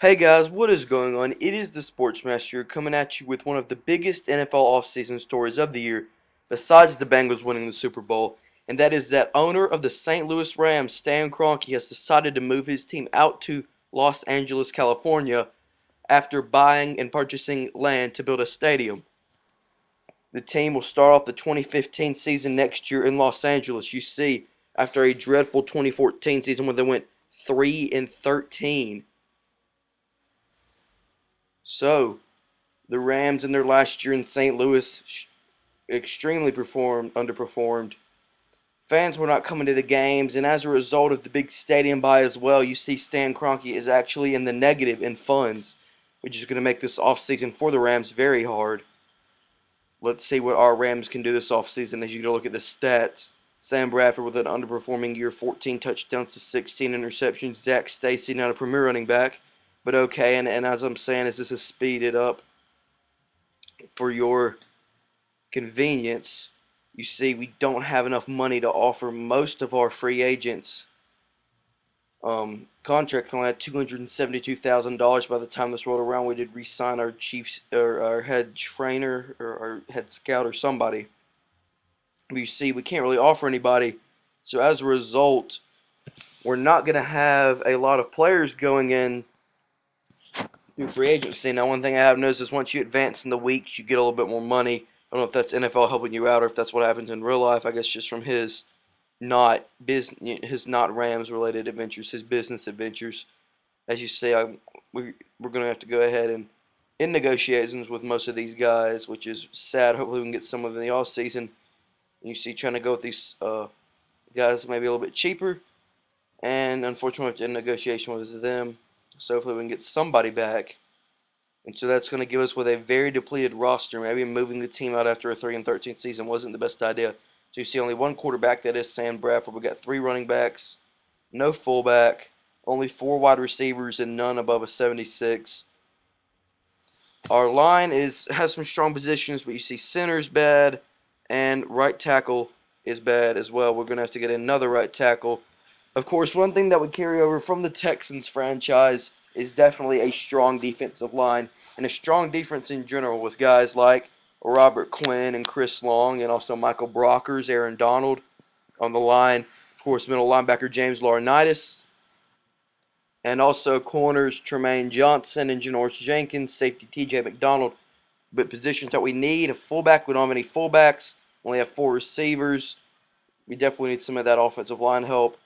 Hey guys, what is going on? It is the Sportsmaster coming at you with one of the biggest NFL offseason stories of the year, besides the Bengals winning the Super Bowl, and that is that owner of the St. Louis Rams, Stan Kroenke, has decided to move his team out to Los Angeles, California, after buying and purchasing land to build a stadium. The team will start off the 2015 season next year in Los Angeles. You see, after a dreadful 2014 season where they went 3-13. So, the Rams in their last year in St. Louis extremely underperformed. Fans were not coming to the games, and as a result of the big stadium buy as well, you see Stan Kroenke is actually in the negative in funds, which is going to make this offseason for the Rams very hard. Let's see what our Rams can do this offseason as you look at the stats. Sam Bradford with an underperforming year, 14 touchdowns to 16 interceptions. Zach Stacy, not a premier running back, but okay. And as I'm saying, is this is speeded up for your convenience. You see, we don't have enough money to offer most of our free agents contract. Only had $272,000 by the time this rolled around. We did re-sign our chiefs or our head trainer or our head scout or somebody. But you see, we can't really offer anybody. So as a result, we're not going to have a lot of players going in through free agency. Now, one thing I have noticed is once you advance in the weeks, you get a little bit more money. I don't know if that's NFL helping you out or if that's what happens in real life. I guess just from his not Rams related adventures, his business adventures. As you say, we're going to have to go ahead and in negotiations with most of these guys, which is sad. Hopefully we can get some of them in the off season. You see, trying to go with these guys maybe a little bit cheaper, and unfortunately, in negotiation with them. So hopefully we can get somebody back. And so that's going to give us with a very depleted roster. Maybe moving the team out after a 3-13 season wasn't the best idea. So you see only one quarterback, that is Sam Bradford. We got 3 running backs, no fullback, only 4 wide receivers, and none above a 76. Our line has some strong positions, but you see center's bad, and right tackle is bad as well. We're going to have to get another right tackle. Of course, one thing that would carry over from the Texans franchise is definitely a strong defensive line and a strong defense in general with guys like Robert Quinn and Chris Long and also Michael Brockers, Aaron Donald on the line. Of course, middle linebacker James Laurinaitis, and also corners Tremaine Johnson and Janoris Jenkins, safety T.J. McDonald. But positions that we need, a fullback, we don't have any fullbacks. We only have 4 receivers. We definitely need some of that offensive line help.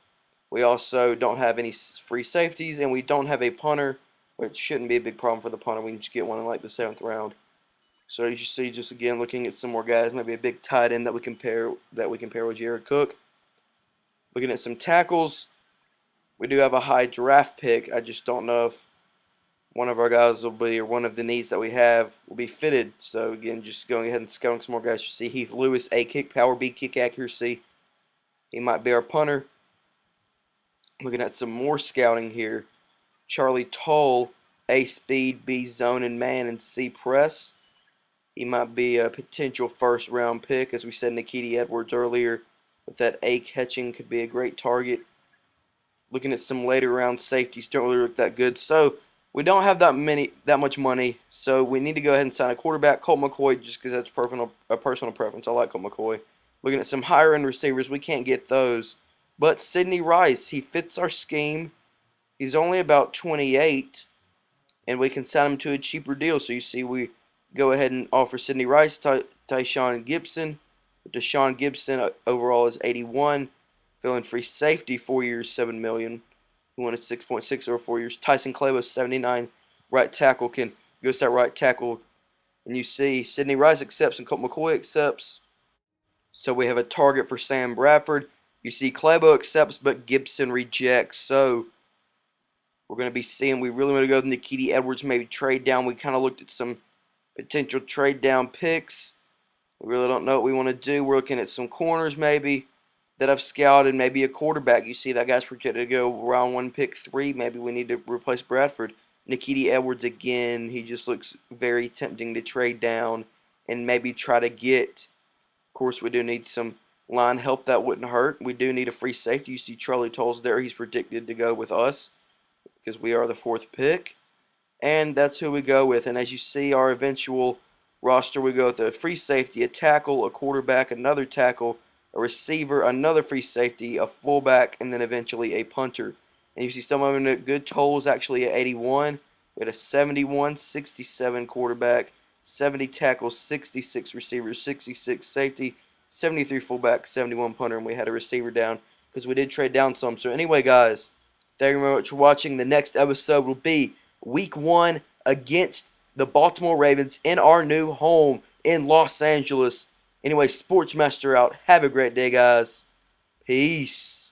We also don't have any free safeties, and we don't have a punter, which shouldn't be a big problem for the punter. We can just get one in like the 7th round. So you see, just again looking at some more guys, maybe a big tight end that we can pair with Jared Cook. Looking at some tackles, we do have a high draft pick. I just don't know if one of our guys will be, or one of the needs that we have will be fitted. So again, just going ahead and scouting some more guys. You see Heath Lewis, A kick power, B kick accuracy. He might be our punter. Looking at some more scouting here. Charlie Toll, A speed, B zone and man, and C press. He might be a potential 1st round pick, as we said Nikiti Edwards earlier. With that A catching, could be a great target. Looking at some later round safeties, don't really look that good. So we don't have that much money. So we need to go ahead and sign a quarterback, Colt McCoy, just because that's a personal preference. I like Colt McCoy. Looking at some higher end receivers, we can't get those. But Sidney Rice, he fits our scheme. He's only about 28, and we can sign him to a cheaper deal. So you see, we go ahead and offer Sidney Rice, Tyshawn Gibson. Deshaun Gibson overall is 81. Filling free safety, 4 years, $7 million. He wanted 6.6 over 4 years. Tyson Clabo, 79. Right tackle goes to that right tackle. And you see Sidney Rice accepts and Colt McCoy accepts. So we have a target for Sam Bradford. You see Clabo accepts, but Gibson rejects. So we're going to be seeing, we really want to go with Nikiti Edwards, maybe trade down. We kind of looked at some potential trade down picks. We really don't know what we want to do. We're looking at some corners maybe that I've scouted, maybe a quarterback. You see that guy's projected to go round 1, pick 3. Maybe we need to replace Bradford. Nikiti Edwards again, he just looks very tempting to trade down and maybe try to get. Of course, we do need some line help. That wouldn't hurt. We do need a free safety. You see Charlie Toll's there. He's predicted to go with us because we are the 4th pick. and that's who we go with. And as you see, our eventual roster, we go with a free safety, a tackle, a quarterback, another tackle, a receiver, another free safety, a fullback, and then eventually a punter. And you see some of them at good totals actually at 81. We had a 71, 67 quarterback, 70 tackles, 66 receivers, 66 safety, 73 fullback, 71 punter, and we had a receiver down because we did trade down some. So anyway, guys, thank you very much for watching. The next episode will be Week 1 against the Baltimore Ravens in our new home in Los Angeles. Anyway, Sportsmaster out. Have a great day, guys. Peace.